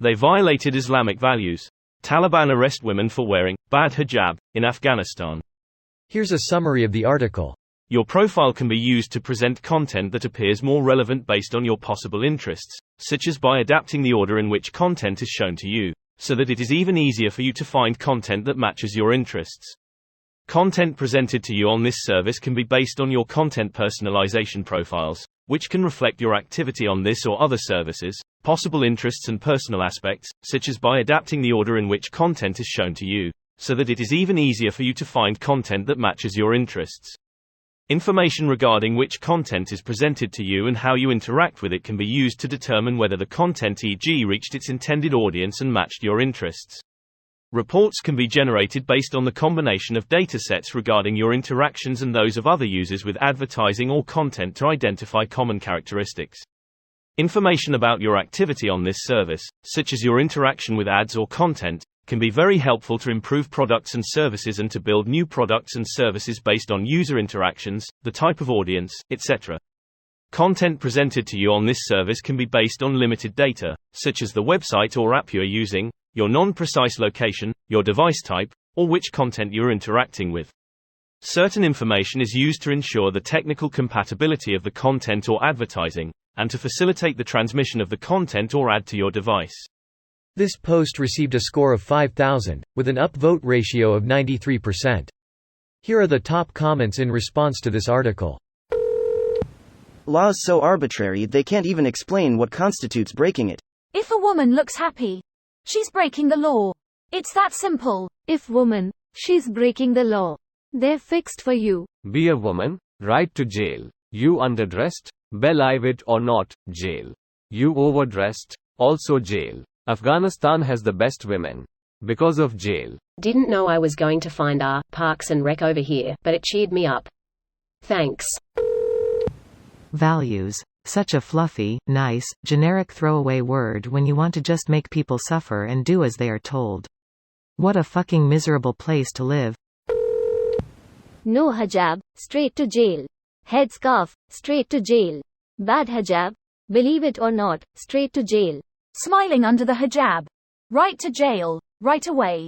They violated Islamic values. Taliban arrest women for wearing bad hijab in Afghanistan. Here's a summary of the article. Your profile can be used to present content that appears more relevant based on your possible interests, such as by adapting the order in which content is shown to you, so that it is even easier for you to find content that matches your interests. Content presented to you on this service can be based on your content personalization profiles, which can reflect your activity on this or other services, possible interests and personal aspects, such as by adapting the order in which content is shown to you, so that it is even easier for you to find content that matches your interests. Information regarding which content is presented to you and how you interact with it can be used to determine whether the content, e.g., reached its intended audience and matched your interests. Reports can be generated based on the combination of datasets regarding your interactions and those of other users with advertising or content to identify common characteristics. Information about your activity on this service, such as your interaction with ads or content, can be very helpful to improve products and services and to build new products and services based on user interactions, the type of audience, etc. Content presented to you on this service can be based on limited data, such as the website or app you are using, your non-precise location, your device type, or which content you're interacting with. Certain information is used to ensure the technical compatibility of the content or advertising, and to facilitate the transmission of the content or ad to your device. This post received a score of 5,000, with an upvote ratio of 93%. Here are the top comments in response to this article. Law is so arbitrary they can't even explain what constitutes breaking it. If a woman looks happy, she's breaking the law. It's that simple. If woman, she's breaking the law. They're fixed for you. Be a woman, right to jail. You underdressed, believe it or not, jail. You overdressed, also jail. Afghanistan has the best women. Because of jail. Didn't know I was going to find Parks and Rec over here, but it cheered me up. Thanks. Values. Such a fluffy, nice, generic throwaway word when you want to just make people suffer and do as they are told. What a fucking miserable place to live. No hijab, straight to jail. Headscarf, straight to jail. Bad hijab, believe it or not, straight to jail. Smiling under the hijab. Right to jail, right away.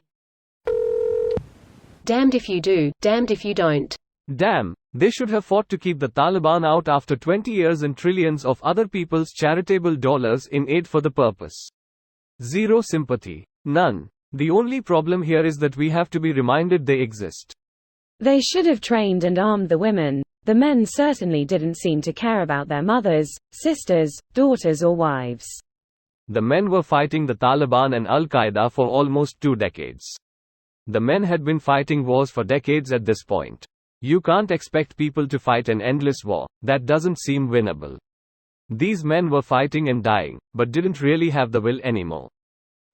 Damned if you do, damned if you don't. Damn, they should have fought to keep the Taliban out after 20 years and trillions of other people's charitable dollars in aid for the purpose. Zero sympathy. None. The only problem here is that we have to be reminded they exist. They should have trained and armed the women. The men certainly didn't seem to care about their mothers, sisters, daughters or wives. The men were fighting the Taliban and Al-Qaeda for almost 2 decades. The men had been fighting wars for decades at this point. You can't expect people to fight an endless war, that doesn't seem winnable. These men were fighting and dying, but didn't really have the will anymore.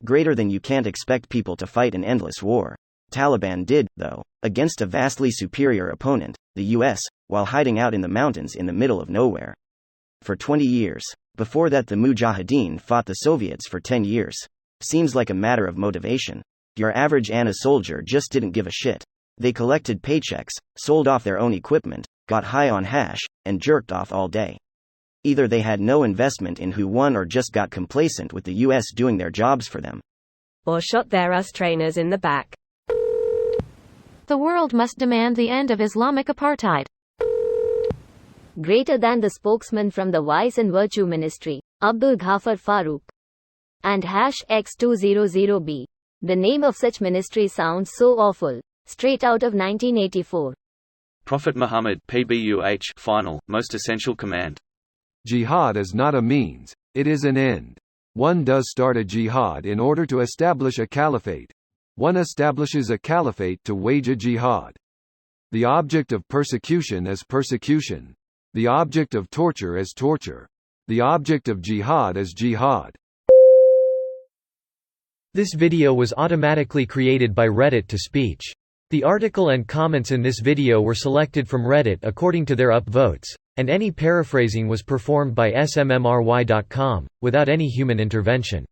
Greater than you can't expect people to fight an endless war. Taliban did, though, against a vastly superior opponent, the US, while hiding out in the mountains in the middle of nowhere. For 20 years. Before that the Mujahideen fought the Soviets for 10 years. Seems like a matter of motivation. Your average Anna soldier just didn't give a shit. They collected paychecks, sold off their own equipment, got high on hash, and jerked off all day. Either they had no investment in who won or just got complacent with the US doing their jobs for them. Or shot their US trainers in the back. The world must demand the end of Islamic apartheid. Greater than the spokesman from the Vice and Virtue Ministry, Abdul Ghaffar Farooq. And #X200B. The name of such ministry sounds so awful. Straight out of 1984. Prophet Muhammad, PBUH, final, most essential command. Jihad is not a means, it is an end. One does start a jihad in order to establish a caliphate. One establishes a caliphate to wage a jihad. The object of persecution is persecution. The object of torture is torture. The object of jihad is jihad. This video was automatically created by Reddit to speech. The article and comments in this video were selected from Reddit according to their upvotes, and any paraphrasing was performed by smmry.com, without any human intervention.